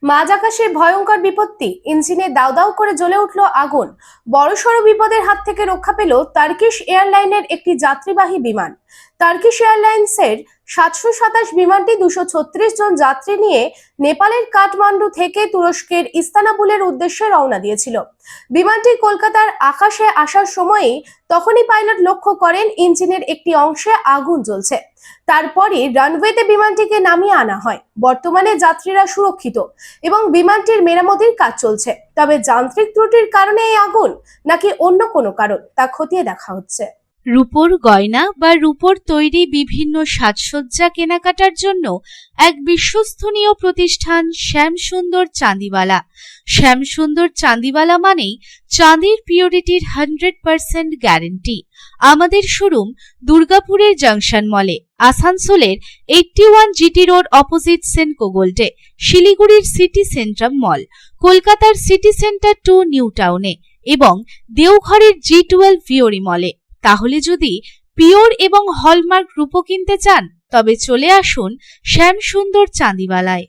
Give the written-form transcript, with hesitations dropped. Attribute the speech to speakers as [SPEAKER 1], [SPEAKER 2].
[SPEAKER 1] মাঝ আকাশে ভয়ঙ্কর বিপত্তি, ইঞ্জিনে দাউ দাউ করে জ্বলে উঠল আগুন। বড়সড় বিপদের হাত থেকে রক্ষা পেল টার্কিশ এয়ারলাইনের একটি যাত্রীবাহী বিমান। টার্কিশ এয়ারলাইন্সের 727 বিমানটি 236 জন যাত্রী নিয়ে নেপালের কাঠমান্ডু থেকে তুরস্কের ইস্তানবুলের উদ্দেশ্যে রওনা দিয়েছিল। বিমানটি কলকাতার আকাশে আসার সময়ই তখনই পাইলট লক্ষ্য করেন ইঞ্জিনের একটি অংশে আগুন জ্বলছে। তারপরে রানওয়েতে বিমানটিকে নামিয়ে আনা হয়। বর্তমানে যাত্রীরা সুরক্ষিত এবং বিমানটির মেরামতির কাজ চলছে। তবে যান্ত্রিক ত্রুটির কারণে এই আগুন নাকি অন্য কোনো কারণ তা খতিয়ে দেখা হচ্ছে।
[SPEAKER 2] রূপোর গয়না বা রূপোর তৈরি বিভিন্ন সাজসজ্জা কেনাকাটার জন্য এক বিশ্বস্তনীয় প্রতিষ্ঠান শ্যামসুন্দর চাঁদিওয়ালা। শ্যামসুন্দর চাঁদিওয়ালা মানেই চাঁদির পিওরিটির 100% গ্যারেন্টি। আমাদের শোরুম দুর্গাপুরের জাংশন মলে, আসানসোলের 81 জিটি রোড অপোজিট সেনকো গোল্ডে, শিলিগুড়ির সিটি সেন্ট্রাম মল, কলকাতার সিটি সেন্টার 2 নিউ টাউনে এবং দেওঘরের G12 ভিওরি মলে। তাহলে যদি পিওর এবং হলমার্ক রূপো কিনতে চান তবে চলে আসুন শ্যামসুন্দর চাঁদিওয়ালায়।